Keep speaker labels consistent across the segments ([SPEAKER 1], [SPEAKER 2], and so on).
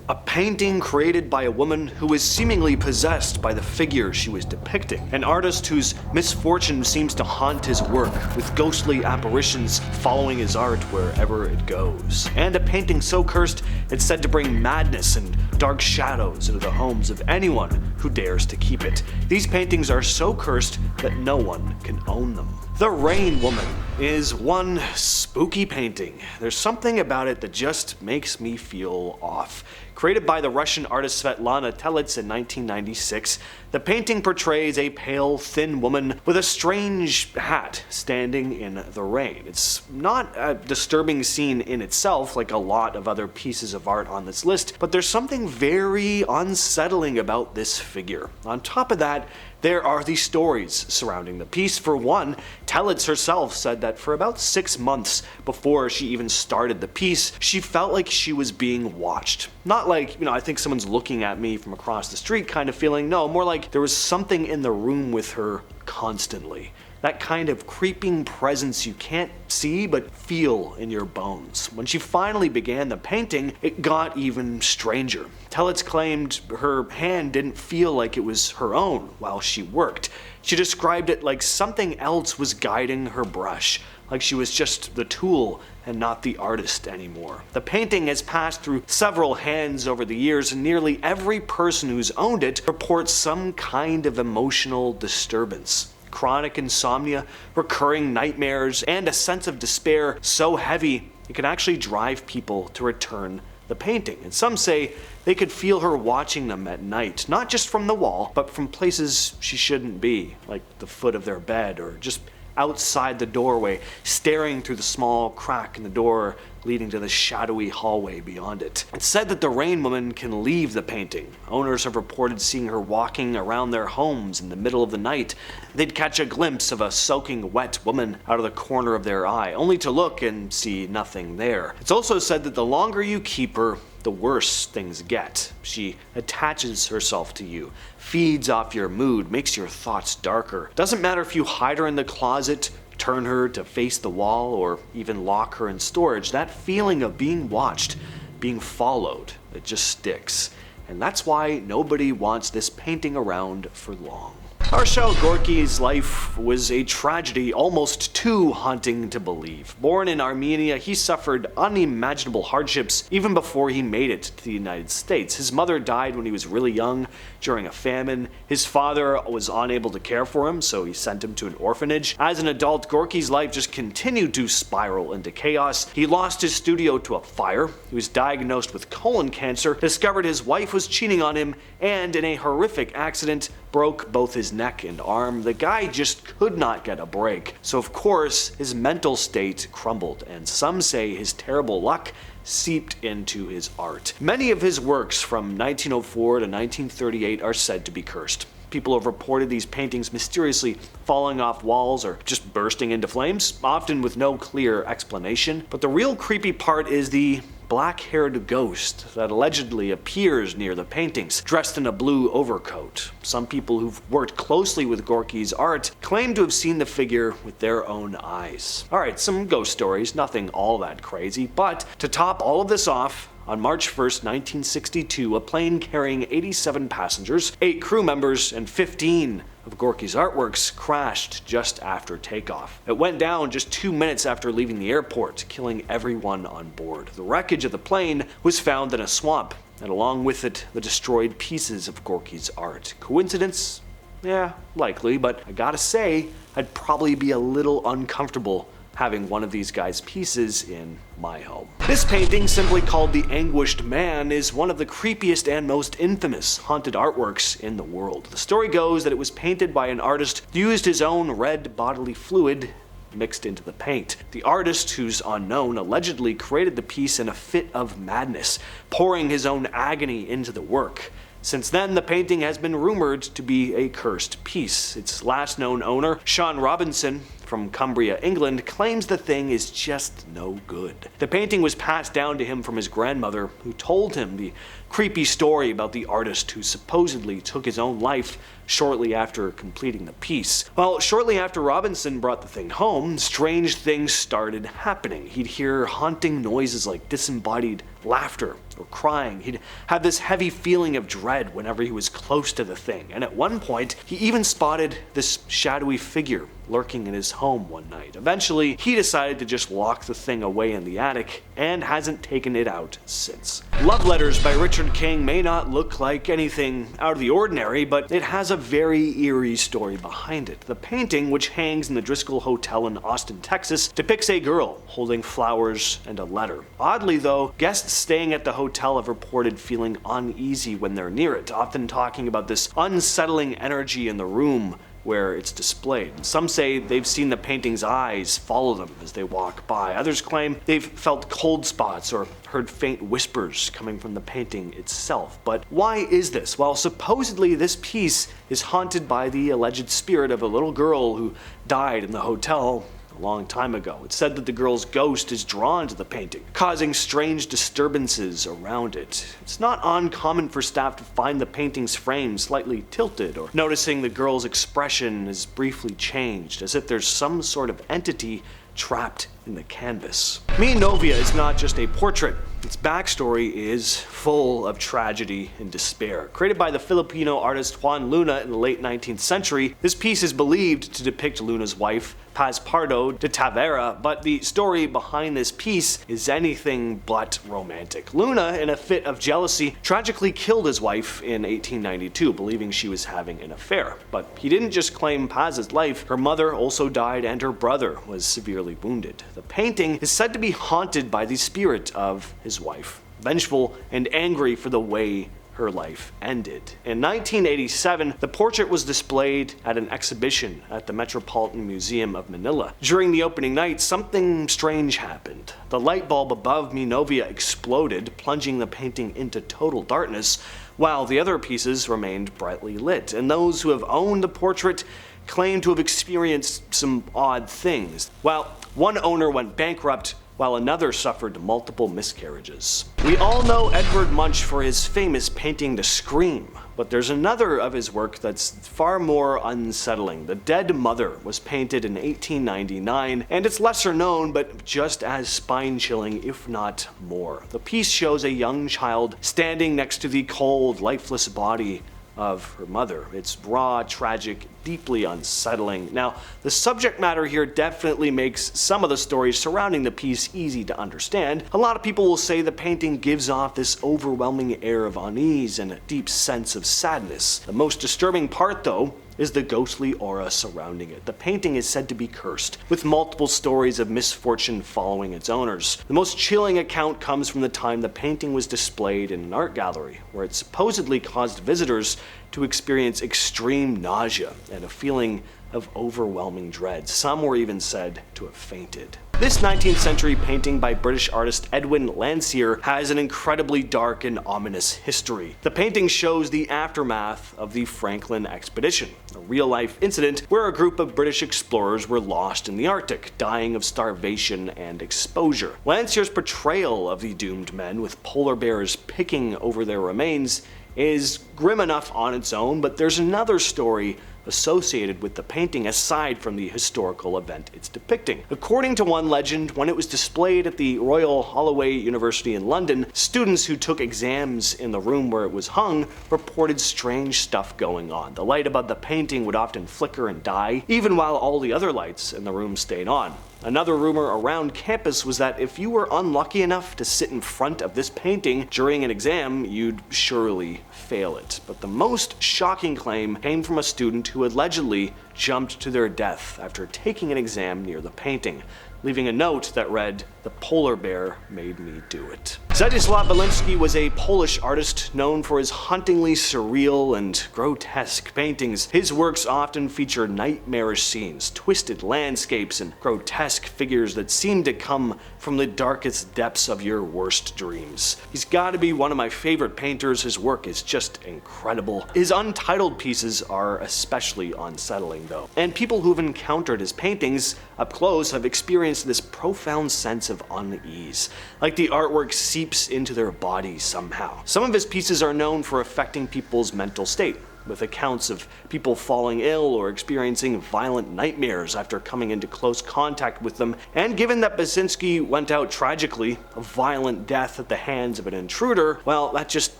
[SPEAKER 1] A painting created by a woman who was seemingly possessed by the figure she was depicting. An artist whose misfortune seems to haunt his work, with ghostly apparitions following his art wherever it goes. And a painting so cursed it's said to bring madness and dark shadows into the homes of anyone who dares to keep it. These paintings are so cursed that no one can own them. The Rain Woman is one spooky painting. There's something about it that just makes me feel off. Created by the Russian artist Svetlana Telets in 1996, the painting portrays a pale, thin woman with a strange hat standing in the rain. It's not a disturbing scene in itself like a lot of other pieces of art on this list, but there's something very unsettling about this figure. On top of that, there are the stories surrounding the piece. For one, Telets herself said that for about 6 months before she even started the piece, she felt like she was being watched. Not like, I think someone's looking at me from across the street kind of feeling. No, more like there was something in the room with her constantly. That kind of creeping presence you can't see but feel in your bones. When she finally began the painting, it got even stranger. Telets claimed her hand didn't feel like it was her own while she worked. She described it like something else was guiding her brush, like she was just the tool and not the artist anymore. The painting has passed through several hands over the years, and nearly every person who's owned it reports some kind of emotional disturbance. Chronic insomnia, recurring nightmares, and a sense of despair so heavy it can actually drive people to return the painting. And some say they could feel her watching them at night, not just from the wall, but from places she shouldn't be, like the foot of their bed or just outside the doorway, staring through the small crack in the door leading to the shadowy hallway beyond it. It's said that the Rain Woman can leave the painting. Owners have reported seeing her walking around their homes in the middle of the night. They'd catch a glimpse of a soaking wet woman out of the corner of their eye, only to look and see nothing there. It's also said that the longer you keep her, the worse things get. She attaches herself to you, feeds off your mood, makes your thoughts darker. Doesn't matter if you hide her in the closet, turn her to face the wall, or even lock her in storage. That feeling of being watched, being followed, it just sticks. And that's why nobody wants this painting around for long. Arshile Gorky's life was a tragedy almost too haunting to believe. Born in Armenia, he suffered unimaginable hardships even before he made it to the United States. His mother died when he was really young during a famine. His father was unable to care for him, so he sent him to an orphanage. As an adult, Gorky's life just continued to spiral into chaos. He lost his studio to a fire. He was diagnosed with colon cancer, discovered his wife was cheating on him, and in a horrific accident, broke both his neck and arm. The guy just could not get a break. So of course, his mental state crumbled, and some say his terrible luck seeped into his art. Many of his works from 1904 to 1938 are said to be cursed. People have reported these paintings mysteriously falling off walls or just bursting into flames, often with no clear explanation. But the real creepy part is the black-haired ghost that allegedly appears near the paintings, dressed in a blue overcoat. Some people who've worked closely with Gorky's art claim to have seen the figure with their own eyes. Alright, some ghost stories, nothing all that crazy, but to top all of this off, on March 1st, 1962, a plane carrying 87 passengers, 8 crew members, and 15 of Gorky's artworks crashed just after takeoff. It went down just 2 minutes after leaving the airport, killing everyone on board. The wreckage of the plane was found in a swamp, and along with it, the destroyed pieces of Gorky's art. Coincidence? Yeah, likely, but I gotta say, I'd probably be a little uncomfortable having one of these guys' pieces in my home. This painting, simply called The Anguished Man, is one of the creepiest and most infamous haunted artworks in the world. The story goes that it was painted by an artist who used his own red bodily fluid mixed into the paint. The artist, who's unknown, allegedly created the piece in a fit of madness, pouring his own agony into the work. Since then, the painting has been rumored to be a cursed piece. Its last known owner, Sean Robinson, from Cumbria, England, claims the thing is just no good. The painting was passed down to him from his grandmother, who told him the creepy story about the artist who supposedly took his own life shortly after completing the piece. Well, shortly after Robinson brought the thing home, strange things started happening. He'd hear haunting noises like disembodied laughter or crying. He'd have this heavy feeling of dread whenever he was close to the thing, and at one point, he even spotted this shadowy figure lurking in his home one night. Eventually, he decided to just lock the thing away in the attic and hasn't taken it out since. Love Letters by Richard King may not look like anything out of the ordinary, but it has a very eerie story behind it. The painting, which hangs in the Driscoll Hotel in Austin, Texas, depicts a girl holding flowers and a letter. Oddly though, guests staying at the hotel have reported feeling uneasy when they're near it, often talking about this unsettling energy in the room where it's displayed. Some say they've seen the painting's eyes follow them as they walk by. Others claim they've felt cold spots or heard faint whispers coming from the painting itself. But why is this? Well, supposedly this piece is haunted by the alleged spirit of a little girl who died in the hotel a long time ago. It's said that the girl's ghost is drawn to the painting, causing strange disturbances around it. It's not uncommon for staff to find the painting's frame slightly tilted, or noticing the girl's expression is briefly changed, as if there's some sort of entity trapped in the canvas. Me Novia is not just a portrait. Its backstory is full of tragedy and despair. Created by the Filipino artist Juan Luna in the late 19th century, this piece is believed to depict Luna's wife, Paz Pardo de Tavera, but the story behind this piece is anything but romantic. Luna, in a fit of jealousy, tragically killed his wife in 1892, believing she was having an affair. But he didn't just claim Paz's life, her mother also died and her brother was severely wounded. The painting is said to be haunted by the spirit of his wife, vengeful and angry for the way her life ended. In 1987, the portrait was displayed at an exhibition at the Metropolitan Museum of Manila. During the opening night, something strange happened. The light bulb above Me Novia exploded, plunging the painting into total darkness, while the other pieces remained brightly lit. And those who have owned the portrait claim to have experienced some odd things. While one owner went bankrupt, while another suffered multiple miscarriages. We all know Edvard Munch for his famous painting The Scream, but there's another of his work that's far more unsettling. The Dead Mother was painted in 1899, and it's lesser known, but just as spine-chilling, if not more. The piece shows a young child standing next to the cold, lifeless body of her mother. It's raw, tragic, deeply unsettling. Now, the subject matter here definitely makes some of the stories surrounding the piece easy to understand. A lot of people will say the painting gives off this overwhelming air of unease and a deep sense of sadness. The most disturbing part, though, is the ghostly aura surrounding it. The painting is said to be cursed, with multiple stories of misfortune following its owners. The most chilling account comes from the time the painting was displayed in an art gallery, where it supposedly caused visitors to experience extreme nausea and a feeling of overwhelming dread. Some were even said to have fainted. This 19th century painting by British artist Edwin Landseer has an incredibly dark and ominous history. The painting shows the aftermath of the Franklin expedition, a real-life incident where a group of British explorers were lost in the Arctic, dying of starvation and exposure. Landseer's portrayal of the doomed men, with polar bears picking over their remains, is grim enough on its own, but there's another story associated with the painting aside from the historical event it's depicting. According to one legend, when it was displayed at the Royal Holloway University in London, students who took exams in the room where it was hung reported strange stuff going on. The light above the painting would often flicker and die, even while all the other lights in the room stayed on. Another rumor around campus was that if you were unlucky enough to sit in front of this painting during an exam, you'd surely fail it. But the most shocking claim came from a student who allegedly jumped to their death after taking an exam near the painting, leaving a note that read, "The polar bear made me do it." Zdzisław was a Polish artist known for his hauntingly surreal and grotesque paintings. His works often feature nightmarish scenes, twisted landscapes, and grotesque figures that seem to come from the darkest depths of your worst dreams. He's gotta be one of my favorite painters. His work is just incredible. His Untitled pieces are especially unsettling though, and people who've encountered his paintings up close have experienced this profound sense of unease, like the artwork seeps into their bodies somehow. Some of his pieces are known for affecting people's mental state, with accounts of people falling ill or experiencing violent nightmares after coming into close contact with them. And given that Beksiński went out tragically, a violent death at the hands of an intruder, well, that just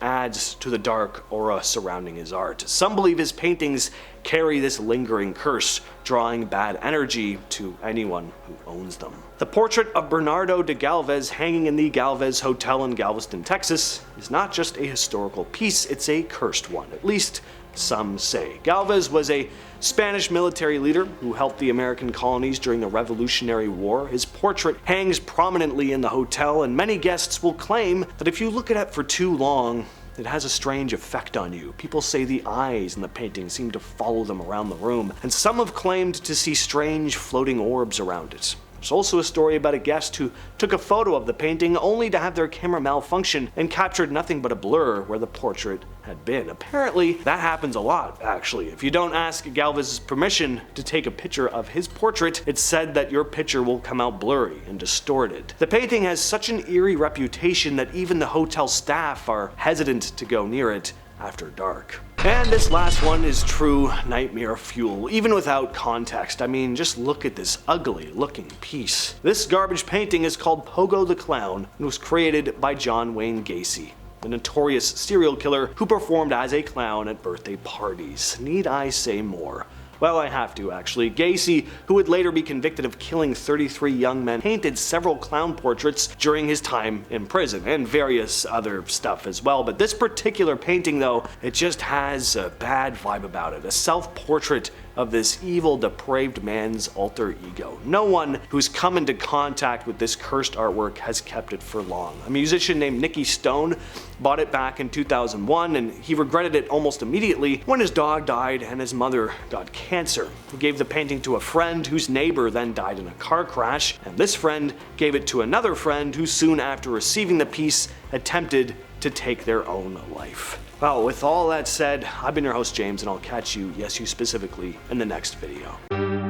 [SPEAKER 1] adds to the dark aura surrounding his art. Some believe his paintings carry this lingering curse, drawing bad energy to anyone who owns them. The portrait of Bernardo de Galvez hanging in the Galvez Hotel in Galveston, Texas, is not just a historical piece, it's a cursed one, at least some say. Galvez was a Spanish military leader who helped the American colonies during the Revolutionary War. His portrait hangs prominently in the hotel, and many guests will claim that if you look at it for too long, it has a strange effect on you. People say the eyes in the painting seem to follow them around the room, and some have claimed to see strange floating orbs around it. There's also a story about a guest who took a photo of the painting only to have their camera malfunction and captured nothing but a blur where the portrait had been. Apparently, that happens a lot, actually. If you don't ask Galvez's permission to take a picture of his portrait, it's said that your picture will come out blurry and distorted. The painting has such an eerie reputation that even the hotel staff are hesitant to go near it after dark. And this last one is true nightmare fuel, even without context. I mean, just look at this ugly looking piece. This garbage painting is called Pogo the Clown and was created by John Wayne Gacy, the notorious serial killer who performed as a clown at birthday parties. Need I say more? Well, I have to actually. Gacy, who would later be convicted of killing 33 young men, painted several clown portraits during his time in prison, and various other stuff as well. But this particular painting though, it just has a bad vibe about it. A self-portrait of this evil, depraved man's alter ego. No one who's come into contact with this cursed artwork has kept it for long. A musician named Nicky Stone bought it back in 2001, and he regretted it almost immediately when his dog died and his mother got cancer. He gave the painting to a friend whose neighbor then died in a car crash, and this friend gave it to another friend who soon after receiving the piece attempted to take their own life. Well, with all that said, I've been your host James, and I'll catch you, yes you specifically, in the next video.